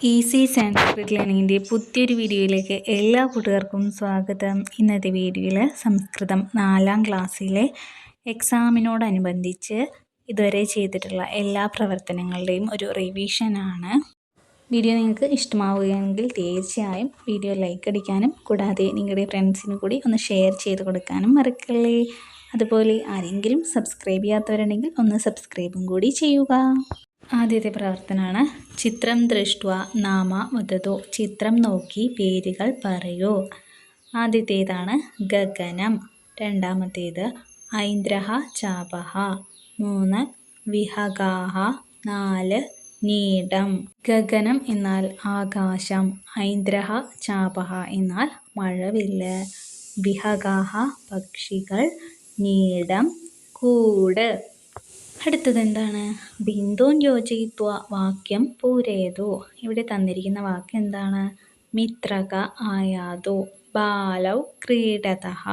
Easy Sanskrit ലേണിങ്ങിൻ്റെ പുതിയൊരു വീഡിയോയിലേക്ക് എല്ലാ കൂട്ടുകാർക്കും സ്വാഗതം. ഇന്നത്തെ വീഡിയോയിൽ സംസ്കൃതം 4ാം ക്ലാസ്സിലെ എക്സാമിനോടനുബന്ധിച്ച് ഇതുവരെ ചെയ്തിട്ടുള്ള എല്ലാ പ്രവർത്തനങ്ങളുടെയും ഒരു റിവിഷനാണ്. വീഡിയോ നിങ്ങൾക്ക് ഇഷ്ടമാവുകയാണെങ്കിൽ തീർച്ചയായും വീഡിയോ ലൈക്ക് അടിക്കാനും കൂടാതെ നിങ്ങളുടെ ഫ്രണ്ട്സിന് കൂടി ഒന്ന് ഷെയർ ചെയ്ത് കൊടുക്കാനും മറക്കല്ലേ. അതുപോലെ ആരെങ്കിലും സബ്സ്ക്രൈബ് ചെയ്യാത്തവരുണ്ടെങ്കിൽ ഒന്ന് സബ്സ്ക്രൈബും കൂടി ചെയ്യുക. ആദ്യത്തെ പ്രവർത്തനമാണ് ചിത്രം ദൃഷ്ട്വാ നാമ വദതു. ചിത്രം നോക്കി പേരുകൾ പറയൂ. ആദ്യത്തേതാണ് ഗഗനം, രണ്ടാമത്തേത് ഐന്ദ്രഃ ചാപഃ, 3 വിഹഗാഃ, 4 നീടം. ഗഗനം എന്നാൽ ആകാശം, ഐന്ദ്രഃ ചാപഃ എന്നാൽ മഴവില്ല്, വിഹഗാഃ പക്ഷികൾ, നീടം കൂട്. അടുത്തത് എന്താണ്? ബിന്ദൂൻ യോജയിത്വാ വാക്യം പൂരയതു. ഇവിടെ തന്നിരിക്കുന്ന വാക്ക് എന്താണ്? മിത്രക ആയാതു, ബാലൗ ക്രീഡതഃ.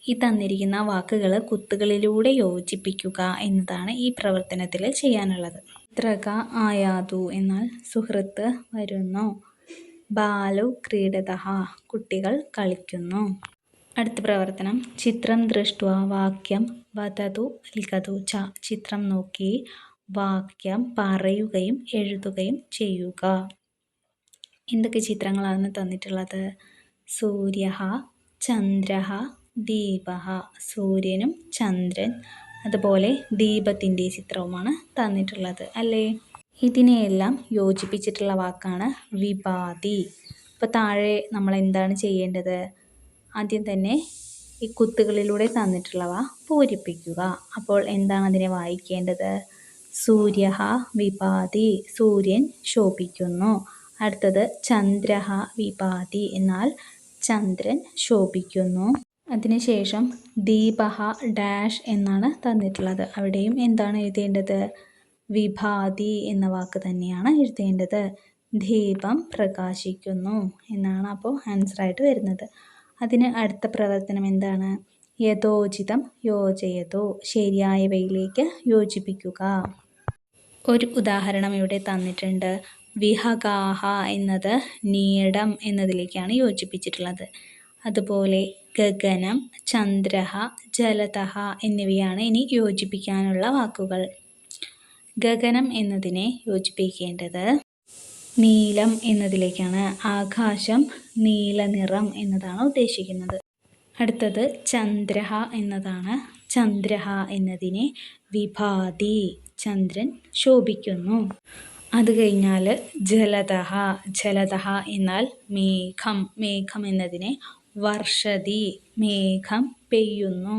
ഈ തന്നിരിക്കുന്ന വാക്കുകൾ കുത്തുകളിലൂടെ യോജിപ്പിക്കുക എന്നതാണ് ഈ പ്രവർത്തനത്തിൽ ചെയ്യാനുള്ളത്. മിത്രക ആയാതു എന്നാൽ സുഹൃത്ത് വരുന്നു, ബാലൗ ക്രീഡതഃ കുട്ടികൾ കളിക്കുന്നു. അടുത്ത പ്രവർത്തനം ചിത്രം ദൃഷ്ട്വാ വാക്യം വദതു ലിഖതു ച. ചിത്രം നോക്കി വാക്യം പറയുകയും എഴുതുകയും ചെയ്യുക. എന്തൊക്കെ ചിത്രങ്ങളാണ് തന്നിട്ടുള്ളത്? സൂര്യഃ, ചന്ദ്രഃ, ദീപഃ. സൂര്യനും ചന്ദ്രൻ അതുപോലെ ദീപത്തിൻ്റെ ചിത്രവുമാണ് തന്നിട്ടുള്ളത് അല്ലേ? ഇതിനെയെല്ലാം യോജിപ്പിച്ചിട്ടുള്ള വാക്കാണ് വിഭാതി. അപ്പോൾ താഴെ നമ്മൾ എന്താണ് ചെയ്യേണ്ടത്? ആദ്യം തന്നെ ഈ കുത്തുകളിലൂടെ തന്നിട്ടുള്ളവ പൂരിപ്പിക്കുക. അപ്പോൾ എന്താണ് അതിനെ വായിക്കേണ്ടത്? സൂര്യഃ വിഭാതി, സൂര്യൻ ശോഭിക്കുന്നു. അടുത്തത് ചന്ദ്രഃ വിഭാതി എന്നാൽ ചന്ദ്രൻ ശോഭിക്കുന്നു. അതിനുശേഷം ദീപഃ ഡാഷ് എന്നാണ് തന്നിട്ടുള്ളത്. അവിടെയും എന്താണ് എഴുതേണ്ടത്? വിഭാതി എന്ന വാക്ക് തന്നെയാണ് എഴുതേണ്ടത്. ദീപം പ്രകാശിക്കുന്നു എന്നാണ് അപ്പോൾ ആൻസറായിട്ട് വരുന്നത്. അതിന് അടുത്ത പ്രവർത്തനം എന്താണ്? യഥോചിതം യോജയതു. ശരിയായവയിലേക്ക് യോജിപ്പിക്കുക. ഒരു ഉദാഹരണം ഇവിടെ തന്നിട്ടുണ്ട്. വിഹഗാഃ എന്നത് നീടം എന്നതിലേക്കാണ് യോജിപ്പിച്ചിട്ടുള്ളത്. അതുപോലെ ഗഗനം, ചന്ദ്രഃ, ജലതഃ എന്നിവയാണ് ഇനി യോജിപ്പിക്കാനുള്ള വാക്കുകൾ. ഗഗനം എന്നതിനെ യോജിപ്പിക്കേണ്ടത് നീലം എന്നതിലേക്കാണ്. ആകാശം നീല നിറം എന്നതാണ് ഉദ്ദേശിക്കുന്നത്. അടുത്തത് ചന്ദ്രഃ എന്നതാണ്. ചന്ദ്രഃ എന്നതിനെ വിഭാതി, ചന്ദ്രൻ ശോഭിക്കുന്നു. അത് കഴിഞ്ഞാൽ ജലതഃ. ജലതഃ എന്നാൽ മേഘം. മേഘം എന്നതിനെ വർഷതി, മേഘം പെയ്യുന്നു.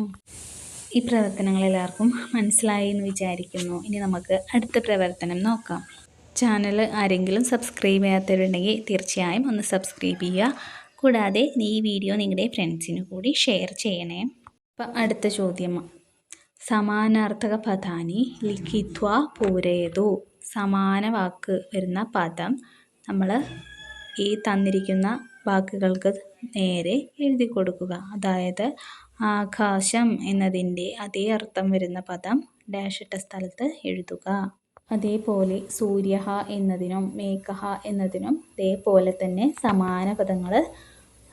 ഈ പ്രവർത്തനങ്ങൾ എല്ലാവർക്കും മനസ്സിലായി എന്ന് വിചാരിക്കുന്നു. ഇനി നമുക്ക് അടുത്ത പ്രവർത്തനം നോക്കാം. ചാനൽ ആരെങ്കിലും സബ്സ്ക്രൈബ് ചെയ്യാത്തവരുണ്ടെങ്കിൽ തീർച്ചയായും ഒന്ന് സബ്സ്ക്രൈബ് ചെയ്യുക. കൂടാതെ ഈ വീഡിയോ നിങ്ങളുടെ ഫ്രണ്ട്സിന് കൂടി ഷെയർ ചെയ്യണേ. അപ്പം അടുത്ത ചോദ്യം, സമാനാർത്ഥക പദാനി ലിഖിത്വാ പൂരയതു. സമാന വാക്ക് വരുന്ന പദം നമ്മൾ ഈ തന്നിരിക്കുന്ന വാക്കുകൾക്ക് നേരെ എഴുതി കൊടുക്കുക. അതായത് ആകാശം എന്നതിൻ്റെ അതേ അർത്ഥം വരുന്ന പദം ഡാഷ് ഇട്ട സ്ഥലത്ത് എഴുതുക. അതേപോലെ സൂര്യഃ എന്നതിനും മേഘഃ എന്നതിനും അതേപോലെ തന്നെ സമാന പദങ്ങൾ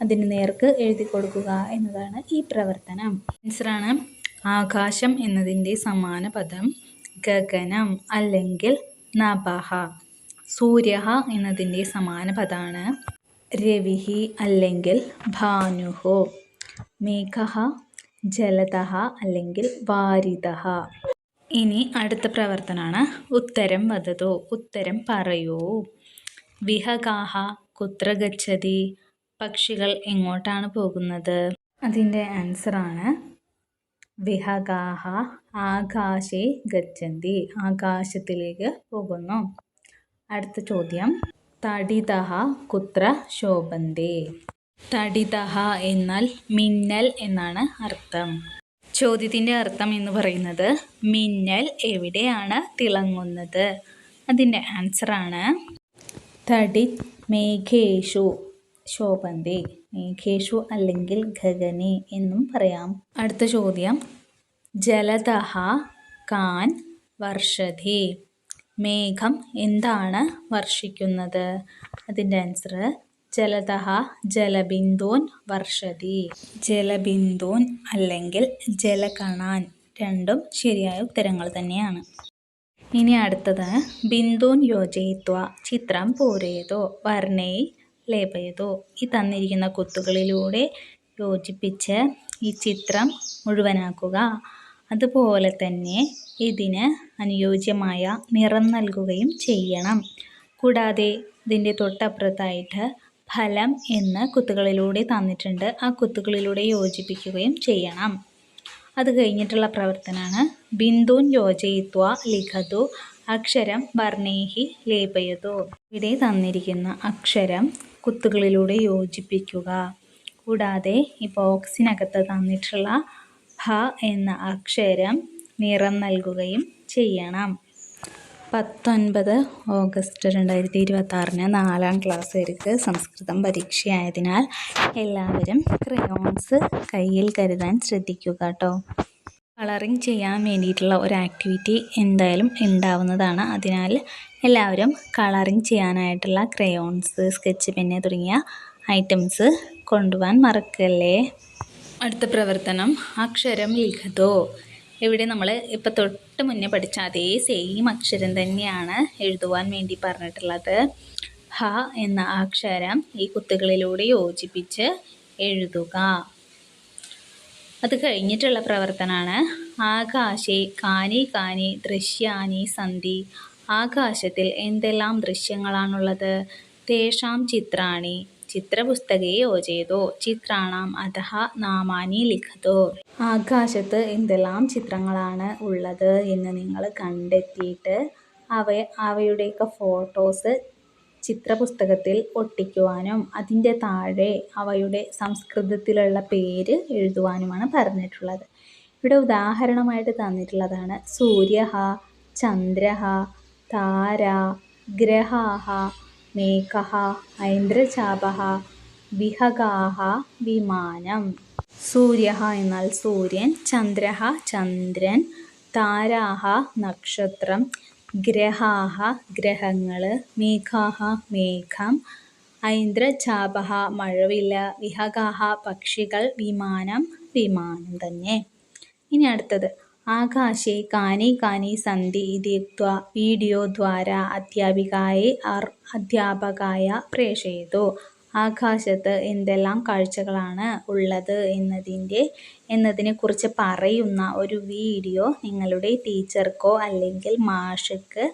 അതിന് നേർക്ക് എഴുതി കൊടുക്കുക എന്നതാണ് ഈ പ്രവർത്തനം. ആൻസറാണ് ആകാശം എന്നതിൻ്റെ സമാന പദം ഗഗനം അല്ലെങ്കിൽ നഭഃ. സൂര്യഃ എന്നതിൻ്റെ സമാന പദമാണ് രവിഃ അല്ലെങ്കിൽ ഭാനുഃ. മേഘഃ ജലതഃ അല്ലെങ്കിൽ വാരിധഃ. ഇനി അടുത്ത പ്രവർത്തനമാണ് ഉത്തരം വദതു. ഉത്തരം പറയൂ. വിഹഗാഃ കുത്ര ഗച്ഛതി. പക്ഷികൾ എങ്ങോട്ടാണ് പോകുന്നത്? അതിൻ്റെ ആൻസറാണ് വിഹഗാഃ ആകാശേ ഗച്ഛന്തി. ആകാശത്തിലേക്ക് പോകുന്നു. അടുത്ത ചോദ്യം, തടിതഃ കുത്ര ശോഭന്തി. തടിതഃ എന്നാൽ മിന്നൽ എന്നാണ് അർത്ഥം. ചോദ്യത്തിൻ്റെ അർത്ഥം എന്ന് പറയുന്നത് മിന്നൽ എവിടെയാണ് തിളങ്ങുന്നത്? അതിൻ്റെ ആൻസറാണ് തടിത് മേഘേഷു ശോഭന്തി. മേഘേഷു അല്ലെങ്കിൽ ഗഗനെ എന്നും പറയാം. അടുത്ത ചോദ്യം, ജലതഃ കാൻ വർഷതി. മേഘം എന്താണ് വർഷിക്കുന്നത്? അതിൻ്റെ ആൻസർ ജലതഃ ജലബിന്ദൂൻ വർഷതി. ജലബിന്ദൂൻ അല്ലെങ്കിൽ ജലകണാൻ രണ്ടും ശരിയായ ഉത്തരങ്ങൾ തന്നെയാണ്. ഇനി അടുത്തത് ബിന്ദൂൻ യോജയിത്വ ചിത്രം പൂരയതോ വർണ്ണൈ ലേപയതോ. ഈ തന്നിരിക്കുന്ന കുത്തുകളിലൂടെ യോജിപ്പിച്ച് ഈ ചിത്രം മുഴുവനാക്കുക. അതുപോലെ തന്നെ ഇതിന് അനുയോജ്യമായ നിറം നൽകുകയും ചെയ്യണം. കൂടാതെ ഇതിൻ്റെ തൊട്ടപ്പുറത്തായിട്ട് ഫലം എന്ന് കുത്തുകളിലൂടെ തന്നിട്ടുണ്ട്. ആ കുത്തുകളിലൂടെ യോജിപ്പിക്കുകയും ചെയ്യണം. അത് കഴിഞ്ഞിട്ടുള്ള പ്രവർത്തനമാണ് ബിന്ദൂൻ യോജയിത്വ ലിഖതു അക്ഷരം വർണ്ണൈഹി ലേപയതു. ഇവിടെ തന്നിരിക്കുന്ന അക്ഷരം കുത്തുകളിലൂടെ യോജിപ്പിക്കുക. കൂടാതെ ഈ ബോക്സിനകത്ത് തന്നിട്ടുള്ള ഭ എന്ന അക്ഷരം നിറം നൽകുകയും ചെയ്യണം. 19 ഓഗസ്റ്റ് 2026 4ാം ക്ലാസ്സുകാർക്ക് സംസ്കൃതം പരീക്ഷയായതിനാൽ എല്ലാവരും ക്രയോൺസ് കയ്യിൽ കരുതാൻ ശ്രദ്ധിക്കുക കേട്ടോ. കളറിങ് ചെയ്യാൻ വേണ്ടിയിട്ടുള്ള ഒരു ആക്ടിവിറ്റി എന്തായാലും ഉണ്ടാവുന്നതാണ്. അതിനാൽ എല്ലാവരും കളറിങ് ചെയ്യാനായിട്ടുള്ള ക്രയോൺസ്, സ്കെച്ച് പെന്ന് തുടങ്ങിയ ഐറ്റംസ് കൊണ്ടുപോകാൻ മറക്കല്ലേ. അടുത്ത പ്രവർത്തനം അക്ഷരം ലിഖതോ. ഇവിടെ നമ്മൾ ഇപ്പോൾ തൊട്ട് മുന്നേ പഠിച്ച അതേ സെയിം അക്ഷരം തന്നെയാണ് എഴുതുവാൻ വേണ്ടി പറഞ്ഞിട്ടുള്ളത്. ഹ എന്ന അക്ഷരം ഈ കുത്തുകളിലൂടെ യോജിപ്പിച്ച് എഴുതുക. അത് കഴിഞ്ഞിട്ടുള്ള പ്രവർത്തനമാണ് ആകാശേ കാനി കാനി ദൃശ്യാനി സന്തി. ആകാശത്തിൽ എന്തെല്ലാം ദൃശ്യങ്ങളാണുള്ളത്? തേഷാം ചിത്രാണി ചിത്രപുസ്തകേ യോജയതോ ചിത്രാണാം അധഃ നാമാനി ലിഖതോ. ആകാശത്ത് എന്തെല്ലാം ചിത്രങ്ങളാണ് ഉള്ളത് എന്ന് നിങ്ങൾ കണ്ടെത്തിയിട്ട് അവയുടെയൊക്കെ ഫോട്ടോസ് ചിത്രപുസ്തകത്തിൽ ഒട്ടിക്കുവാനും അതിൻ്റെ താഴെ അവയുടെ സംസ്കൃതത്തിലുള്ള പേര് എഴുതുവാനുമാണ് പറഞ്ഞിട്ടുള്ളത്. ഇവിടെ ഉദാഹരണമായിട്ട് തന്നിട്ടുള്ളതാണ് സൂര്യഃ, ചന്ദ്രഃ, താര, ഗ്രഹാഃ, മേഘഃ, ഐന്ദ്രചാപഃ, വിഹഗാഃ, വിമാനം. സൂര്യഃ എന്നാൽ സൂര്യൻ, ചന്ദ്രഃ ചന്ദ്രൻ, താരാഃ നക്ഷത്രം, ഗ്രഹാഃ ഗ്രഹങ്ങൾ, മേഘാഃ മേഘം, ഐന്ദ്രചാപഃ മഴവില്ല്, വിഹഗാഃ പക്ഷികൾ, വിമാനം വിമാനം തന്നെ. ഇനി അടുത്തത് ആകാശേ കാനി കാനി സന്തി ഇതി ഉക്ത്വാ വീഡിയോ ദ്വാര അധ്യാപകായ പ്രേഷയതോ. ആകാശത്ത് എന്തെല്ലാം കാഴ്ചകളാണ് ഉള്ളത് എന്നതിനെക്കുറിച്ച് പറയുന്ന ഒരു വീഡിയോ നിങ്ങളുടെ ടീച്ചർക്കോ അല്ലെങ്കിൽ മാഷക്ക്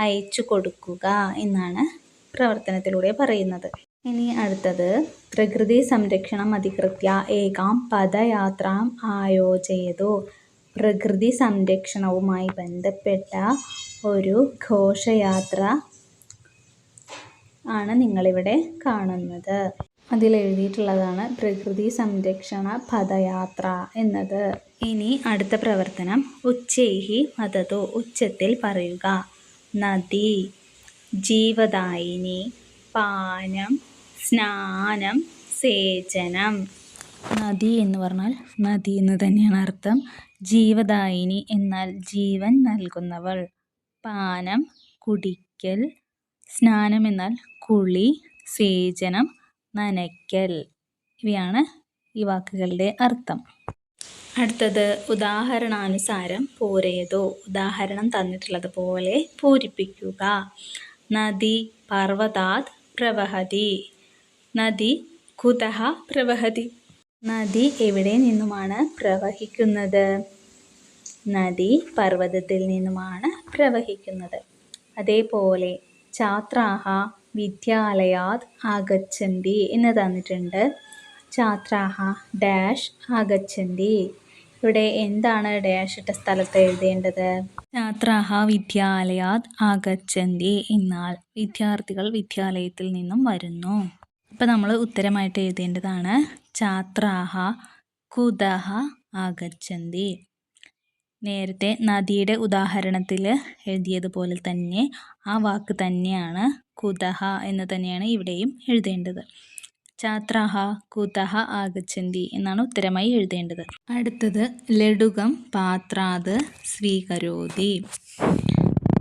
അയച്ചു കൊടുക്കുക എന്നാണ് പ്രവർത്തനത്തിലൂടെ പറയുന്നത്. ഇനി അടുത്തത് പ്രകൃതി സംരക്ഷണം അധികൃത്യ ഏകാം പദയാത്രാം ആയോജയതോ. പ്രകൃതി സംരക്ഷണവുമായി ബന്ധപ്പെട്ട ഒരു ഘോഷയാത്ര ആണ് നിങ്ങളിവിടെ കാണുന്നത്. അതിലെഴുതിയിട്ടുള്ളതാണ് പ്രകൃതി സംരക്ഷണ പദയാത്ര എന്നത്. ഇനി അടുത്ത പ്രവർത്തനം ഉച്ചൈഹി വദതു ഉച്ചത്തിൽ പറയുക. നദി, ജീവദായിനി, പാനം, സ്നാനം, സേചനം. നദി എന്ന് പറഞ്ഞാൽ നദി എന്ന് തന്നെയാണ് അർത്ഥം. ജീവദായിനി എന്നാൽ ജീവൻ നൽകുന്നവൾ. പാനം കുടിക്കൽ, സ്നാനം എന്നാൽ കുളി, സേചനം നനയ്ക്കൽ. ഇവയാണ് ഈ വാക്കുകളുടെ അർത്ഥം. അടുത്തത് ഉദാഹരണാനുസാരം പൂരയതോ. ഉദാഹരണം തന്നിട്ടുള്ളത് പോലെ പൂരിപ്പിക്കുക. നദി പർവ്വതാത് പ്രവഹതി. നദി കുതഃ പ്രവഹതി. നദി എവിടെ നിന്നുമാണ് പ്രവഹിക്കുന്നത്? നദി പർവ്വതത്തിൽ നിന്നുമാണ് പ്രവഹിക്കുന്നത്. അതേപോലെ ഛാത്രാഃ വിദ്യാലയാത് ആഗച്ഛന്തി എന്ന് തന്നിട്ടുണ്ട്. ഛാത്രാഃ ഡാഷ് ആഗച്ഛന്തി. ഇവിടെ എന്താണ് ഡാഷ് ഇട്ട സ്ഥലത്ത് എഴുതേണ്ടത്? ഛാത്രാഃ വിദ്യാലയാത് ആഗച്ഛന്തി എന്നാൽ വിദ്യാർത്ഥികൾ വിദ്യാലയത്തിൽ നിന്നും വരുന്നു. അപ്പോൾ നമ്മൾ ഉത്തരമായിട്ട് എഴുതേണ്ടതാണ് ഛാത്രാഃ കുതഃ ആഗച്ഛന്തി. നേരത്തെ നദിയുടെ ഉദാഹരണത്തിൽ എഴുതിയതുപോലെ തന്നെ ആ വാക്ക് തന്നെയാണ് കുതഃ എന്ന് തന്നെയാണ് ഇവിടെയും എഴുതേണ്ടത്. ഛാത്രാഃ കുതഃ ആഗച്ഛന്തി എന്നാണ് ഉത്തരമായി എഴുതേണ്ടത്. അടുത്തത് ലഡുകം പാത്രാത് സ്വീകരോതി.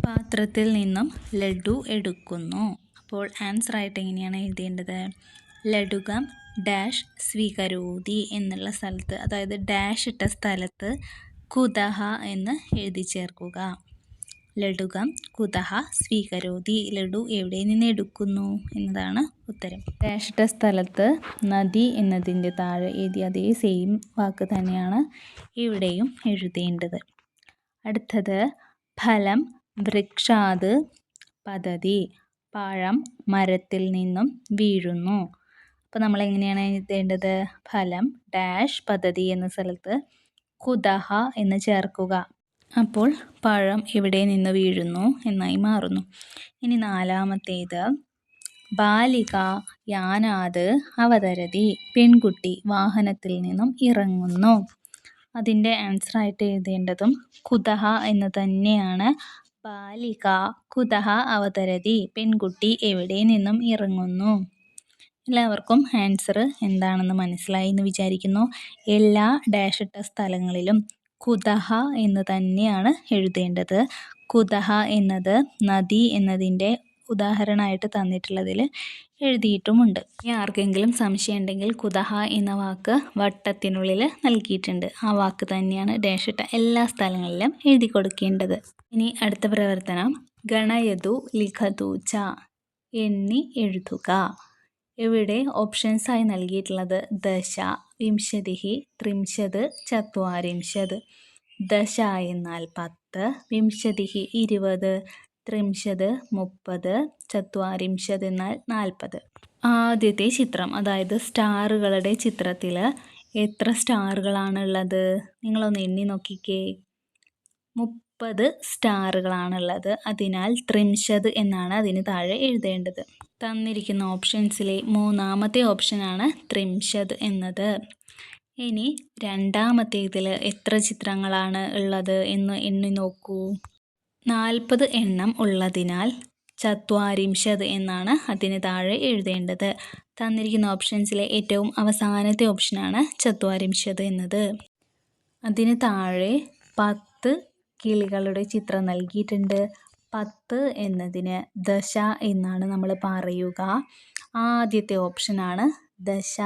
പാത്രത്തിൽ നിന്നും ലഡു എടുക്കുന്നു. അപ്പോൾ ആൻസർ ആയിട്ട് എങ്ങനെയാണ് എഴുതേണ്ടത്? ലഡുകം ഡാഷ് സ്വീകരോതി എന്നുള്ള സ്ഥലത്ത്, അതായത് ഡാഷ് ഇട്ട സ്ഥലത്ത് കുതഹ എന്ന് എഴുതി ചേർക്കുക. ലഡുകം കുതഹ സ്വീകരോതി, ലഡു എവിടെ നിന്ന് എടുക്കുന്നു എന്നതാണ് ഉത്തരം. ഡാഷ് ഇട്ട സ്ഥലത്ത് നദി എന്നതിൻ്റെ താഴെ എഴുതിയ അതേ സെയിം വാക്ക് തന്നെയാണ് ഇവിടെയും എഴുതേണ്ടത്. അടുത്തത് ഫലം വൃക്ഷാത് പതതി, പഴം മരത്തിൽ നിന്നും വീഴുന്നു. അപ്പോൾ നമ്മൾ എങ്ങനെയാണ് എഴുതേണ്ടത്? ഫലം ഡാഷ് പതതി എന്ന സ്ഥലത്ത് കുതഹ എന്ന് ചേർക്കുക. അപ്പോൾ പഴം എവിടെ നിന്ന് വീഴുന്നു എന്നായി മാറുന്നു. ഇനി നാലാമത്തേത് ബാലിക യാനാത് അവതരതി, പെൺകുട്ടി വാഹനത്തിൽ നിന്നും ഇറങ്ങുന്നു. അതിൻ്റെ ആൻസർ ആയിട്ട് എഴുതേണ്ടതും കുതഹ എന്ന് തന്നെയാണ്. ബാലിക കുതഹ അവതരതി, പെൺകുട്ടി എവിടെ നിന്നും ഇറങ്ങുന്നു. എല്ലാവർക്കും ആൻസർ എന്താണെന്ന് മനസ്സിലായി എന്ന് വിചാരിക്കുന്നു. എല്ലാ ഡാഷ് ഇട്ട സ്ഥലങ്ങളിലും കുതഹ എന്ന് തന്നെയാണ് എഴുതേണ്ടത്. കുതഹ എന്നത് നദി എന്നതിൻ്റെ ഉദാഹരണമായിട്ട് തന്നിട്ടുള്ളതിൽ എഴുതിയിട്ടുമുണ്ട്. ഇനി ആർക്കെങ്കിലും സംശയം ഉണ്ടെങ്കിൽ കുതഹ എന്ന വാക്ക് വട്ടത്തിനുള്ളിൽ നൽകിയിട്ടുണ്ട്. ആ വാക്ക് തന്നെയാണ് ഡാഷ് ഇട്ട എല്ലാ സ്ഥലങ്ങളിലും എഴുതി കൊടുക്കേണ്ടത്. ഇനി അടുത്ത പ്രവർത്തനം ഗണയതു ലിഖതു ച, എണ്ണി എഴുതുക. ഇവിടെ ഓപ്ഷൻസായി നൽകിയിട്ടുള്ളത് ദശ, വിംശതിഹി, ത്രിംശത്, ചത്വാരിംശത്. ദശ എന്നാൽ 10, വിംശതിഹി 20, ത്രിംശത് 30, ചത്വാരിംശത് എന്നാൽ 40. ആദ്യത്തെ ചിത്രം, അതായത് സ്റ്റാറുകളുടെ ചിത്രത്തിൽ എത്ര സ്റ്റാറുകളാണുള്ളത്? നിങ്ങളൊന്ന് എണ്ണി നോക്കിക്കേ. 30 സ്റ്റാറുകളാണുള്ളത്. അതിനാൽ ത്രിംശത് എന്നാണ് അതിന് താഴെ എഴുതേണ്ടത്. തന്നിരിക്കുന്ന ഓപ്ഷൻസിലെ മൂന്നാമത്തെ ഓപ്ഷനാണ് ത്രിംശത് എന്നത്. ഇനി രണ്ടാമത്തേതിൽ എത്ര ചിത്രങ്ങളാണ് ഉള്ളത് എന്ന് എണ്ണി നോക്കൂ. 40 എണ്ണം ഉള്ളതിനാൽ ചത്വാരിംശത് എന്നാണ് അതിന് താഴെ എഴുതേണ്ടത്. തന്നിരിക്കുന്ന ഓപ്ഷൻസിലെ ഏറ്റവും അവസാനത്തെ ഓപ്ഷനാണ് ചത്വാരിംശത് എന്നത്. അതിന് താഴെ 10 കിളികളുടെ ചിത്രം നൽകിയിട്ടുണ്ട്. 10 എന്നതിന് ദശ എന്നാണ് നമ്മൾ പറയുക. ആദ്യത്തെ ഓപ്ഷനാണ് ദശ.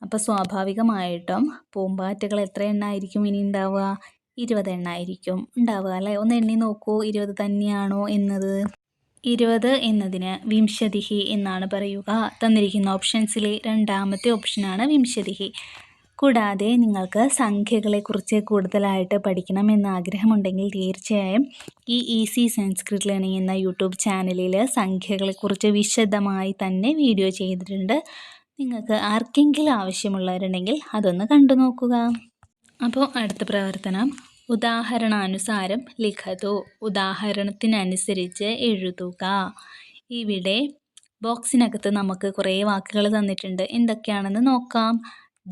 അപ്പോൾ സ്വാഭാവികമായിട്ടും പൂമ്പാറ്റകൾ എത്ര എണ്ണമായിരിക്കും ഇനി ഉണ്ടാവുക? 20 എണ്ണമായിരിക്കും ഉണ്ടാവുക അല്ലേ? ഒന്ന് എണ്ണി നോക്കൂ, 20 തന്നെയാണോ എന്നത്. 20 എന്നതിന് വിംശതിഹി എന്നാണ് പറയുക. തന്നിരിക്കുന്ന ഓപ്ഷൻസിലെ രണ്ടാമത്തെ ഓപ്ഷനാണ് വിംശതിഹി. കൂടാതെ നിങ്ങൾക്ക് സംഖ്യകളെക്കുറിച്ച് കൂടുതലായിട്ട് പഠിക്കണമെന്ന് ആഗ്രഹമുണ്ടെങ്കിൽ തീർച്ചയായും ഈ ഈസി സംസ്കൃത് ലേണിംഗ് എന്ന യൂട്യൂബ് ചാനലിൽ സംഖ്യകളെക്കുറിച്ച് വിശദമായി തന്നെ വീഡിയോ ചെയ്തിട്ടുണ്ട്. നിങ്ങൾക്ക് ആർക്കെങ്കിലും ആവശ്യമുള്ളവരുണ്ടെങ്കിൽ അതൊന്ന് കണ്ടു നോക്കുക. അപ്പോൾ അടുത്ത പ്രവർത്തനം ഉദാഹരണാനുസാരം ലിഖതു, ഉദാഹരണത്തിനനുസരിച്ച് എഴുതുക. ഇവിടെ ബോക്സിനകത്ത് നമുക്ക് കുറേ വാക്കുകൾ തന്നിട്ടുണ്ട്. എന്തൊക്കെയാണെന്ന് നോക്കാം.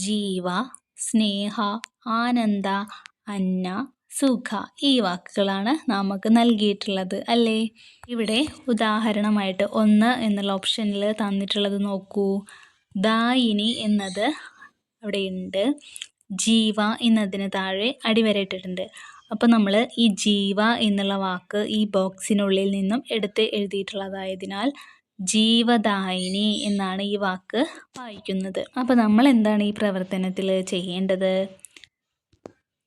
ജീവ, സ്നേഹ, ആനന്ദ, അന്ന, സുഖ, ഈ വാക്കുകളാണ് നമുക്ക് നൽകിയിട്ടുള്ളത് അല്ലേ? ഇവിടെ ഉദാഹരണമായിട്ട് 1 എന്നുള്ള ഓപ്ഷനിൽ തന്നിട്ടുള്ളത് നോക്കൂ. ദായിനി എന്നത് അവിടെയുണ്ട്. ജീവ എന്നതിന് താഴെ അടിവരയിട്ടിട്ടുണ്ട്. അപ്പോൾ നമ്മൾ ഈ ജീവ എന്നുള്ള വാക്ക് ഈ ബോക്സിനുള്ളിൽ നിന്നും എടുത്ത് എഴുതിയിട്ടുള്ളതായതിനാൽ ജീവദായിനി എന്നാണ് ഈ വാക്ക് വായിക്കുന്നത്. അപ്പോൾ നമ്മൾ എന്താണ് ഈ പ്രവർത്തനത്തിൽ ചെയ്യേണ്ടത്?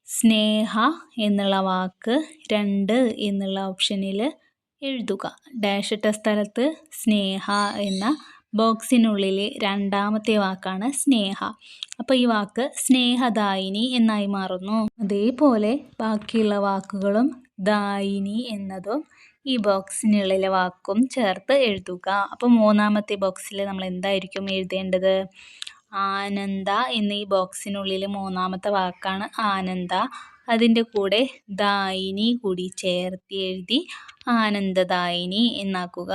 സ്നേഹ എന്നുള്ള വാക്ക് 2 എന്നുള്ള ഓപ്ഷനിൽ എഴുതുക. ഡാഷ് ഇട്ട സ്ഥലത്ത് സ്നേഹ എന്ന ബോക്സിനുള്ളിലെ രണ്ടാമത്തെ വാക്കാണ് സ്നേഹ. അപ്പോൾ ഈ വാക്ക് സ്നേഹദായിനി എന്നായി മാറുന്നു. അതേപോലെ ബാക്കിയുള്ള വാക്കുകളും ദായിനി എന്നതും ഈ ബോക്സിനുള്ളിലെ വാക്കും ചേർത്ത് എഴുതുക. അപ്പോൾ മൂന്നാമത്തെ ബോക്സിൽ നമ്മൾ എന്തായിരിക്കും എഴുതേണ്ടത്? ആനന്ദ എന്ന ഈ ബോക്സിനുള്ളിൽ മൂന്നാമത്തെ വാക്കാണ് ആനന്ദ. അതിൻ്റെ കൂടെ ദായിനി കൂടി ചേർത്ത് എഴുതി ആനന്ദദായിനി എന്നാക്കുക.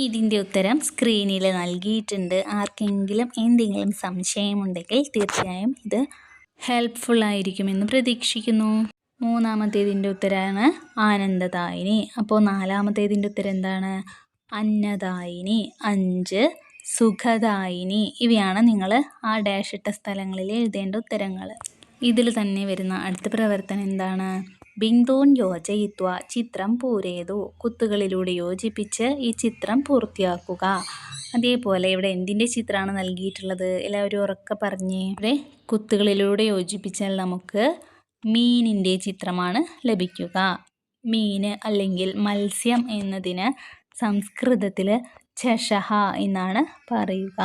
ഇതിൻ്റെ ഉത്തരം സ്ക്രീനിൽ നൽകിയിട്ടുണ്ട്. ആർക്കെങ്കിലും എന്തെങ്കിലും സംശയമുണ്ടെങ്കിൽ തീർച്ചയായും ഇത് ഹെൽപ്ഫുൾ ആയിരിക്കുമെന്ന് പ്രതീക്ഷിക്കുന്നു. മൂന്നാമത്തേതിൻ്റെ ഉത്തരമാണ് ആനന്ദദായിനി. അപ്പോൾ നാലാമത്തേതിൻ്റെ ഉത്തരം എന്താണ്? അന്നദായിനി. 5 സുഖദായിനി. ഇവയാണ് നിങ്ങൾ ആ ഡാഷ് ഇട്ട സ്ഥലങ്ങളിൽ എഴുതേണ്ട ഉത്തരങ്ങൾ. ഇതിൽ തന്നെ വരുന്ന അടുത്ത പ്രവർത്തനം എന്താണ്? ബിന്ദൂൻ യോജയിത്വ ചിത്രം പൂരേതു. കുത്തുകളിലൂടെ യോജിപ്പിച്ച് ഈ ചിത്രം പൂർത്തിയാക്കുക. അതേപോലെ ഇവിടെ എന്തിൻ്റെ ചിത്രമാണ് നൽകിയിട്ടുള്ളത്? എല്ലാവരും ഉറക്കെ പറഞ്ഞേ. ഇവിടെ കുത്തുകളിലൂടെ യോജിപ്പിച്ചാൽ നമുക്ക് മീനിൻ്റെ ചിത്രമാണ് ലഭിക്കുക. മീന് അല്ലെങ്കിൽ മത്സ്യം എന്നതിന് സംസ്കൃതത്തിൽ ചഷഹ എന്നാണ് പറയുക.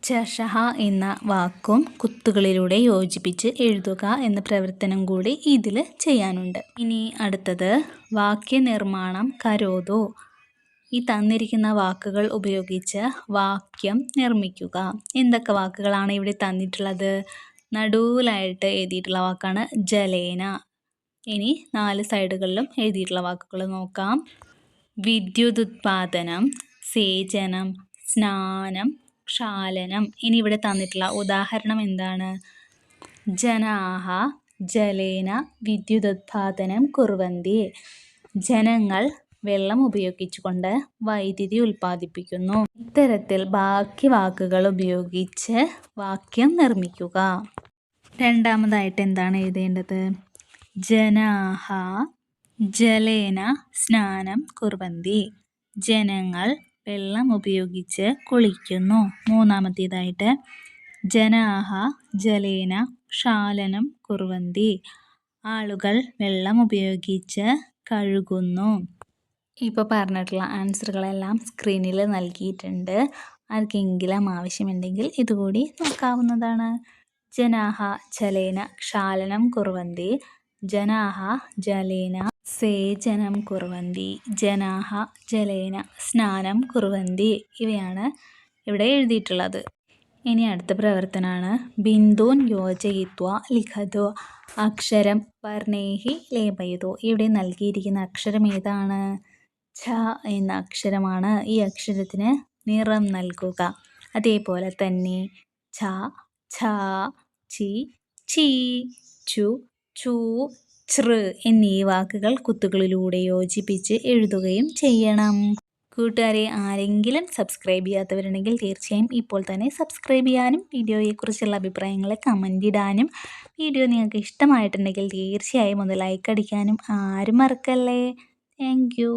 ചഷഹ എന്ന വാക്കും കുത്തുകളിലൂടെ യോജിപ്പിച്ച് എഴുതുക എന്ന പ്രവർത്തനം കൂടി ഇതിൽ ചെയ്യാനുണ്ട്. ഇനി അടുത്തത് വാക്യനിർമ്മാണം കരോതു. ഈ തന്നിരിക്കുന്ന വാക്കുകൾ ഉപയോഗിച്ച് വാക്യം നിർമ്മിക്കുക. എന്തൊക്കെ വാക്കുകളാണ് ഇവിടെ തന്നിട്ടുള്ളത്? നടുവിലായിട്ട് എഴുതിയിട്ടുള്ള വാക്കാണ് ജലേന. ഇനി 4 സൈഡുകളിലും എഴുതിയിട്ടുള്ള വാക്കുകൾ നോക്കാം. വിദ്യുതുത്പാദനം, സേചനം, സ്നാനം, ക്ഷാലനം. ഇനി ഇവിടെ തന്നിട്ടുള്ള ഉദാഹരണം എന്താണ്? ജനാഹ ജലേന വിദ്യുതുത്പാദനം കുർവന്തി. ജനങ്ങൾ വെള്ളം ഉപയോഗിച്ചുകൊണ്ട് വൈദ്യുതി ഉൽപ്പാദിപ്പിക്കുന്നു. ഇത്തരത്തിൽ ബാക്കി വാക്കുകൾ ഉപയോഗിച്ച് വാക്യം നിർമ്മിക്കുക. രണ്ടാമതായിട്ട് എന്താണ് എഴുതേണ്ടത്? ജനാഹ ജലേന സ്നാനം കുർവന്തി. ജനങ്ങൾ വെള്ളം ഉപയോഗിച്ച് കുളിക്കുന്നു. മൂന്നാമത്തേതായിട്ട് ജനാഹ ജലേന ക്ഷാലനം കുർവന്തി. ആളുകൾ വെള്ളം ഉപയോഗിച്ച് കഴുകുന്നു. ഇപ്പോൾ പറഞ്ഞിട്ടുള്ള ആൻസറുകളെല്ലാം സ്ക്രീനിൽ നൽകിയിട്ടുണ്ട്. ആർക്കെങ്കിലും ആവശ്യമുണ്ടെങ്കിൽ ഇതുകൂടി നോക്കാവുന്നതാണ്. ജനാഹ ജലേന ക്ഷാലനം കുർവന്തി, ജനാഹ ജലേന സേചനം കുർവന്തി, ജനാഹ ജലേന സ്നാനം കുർവന്തി. ഇവയാണ് ഇവിടെ എഴുതിയിട്ടുള്ളത്. ഇനി അടുത്ത പ്രവർത്തനമാണ് ബിന്ദൂൻ യോജയിത്വ ലിഖതു. അക്ഷരം വർണ്ണേഹി ലേപയതു. ഇവിടെ നൽകിയിരിക്കുന്ന അക്ഷരം ഏതാണ്? ഛ എന്ന അക്ഷരമാണ്. ഈ അക്ഷരത്തിന് നിറം നൽകുക. അതേപോലെ തന്നെ ഛ, ഛ, ചി, ചീ, ചു, ചൂ, ചൃ എന്നീ വാക്കുകൾ കുത്തുകളിലൂടെ യോജിപ്പിച്ച് എഴുതുകയും ചെയ്യണം. കൂട്ടുകാരെ, ആരെങ്കിലും സബ്സ്ക്രൈബ് ചെയ്യാത്തവരുണ്ടെങ്കിൽ തീർച്ചയായും ഇപ്പോൾ തന്നെ സബ്സ്ക്രൈബ് ചെയ്യാനും വീഡിയോയെക്കുറിച്ചുള്ള അഭിപ്രായങ്ങൾ കമൻ്റ് ഇടാനും വീഡിയോ നിങ്ങൾക്ക് ഇഷ്ടമായിട്ടുണ്ടെങ്കിൽ തീർച്ചയായും ഒന്ന് ലൈക്ക് അടിക്കാനും ആരും മറക്കല്ലേ. Thank you.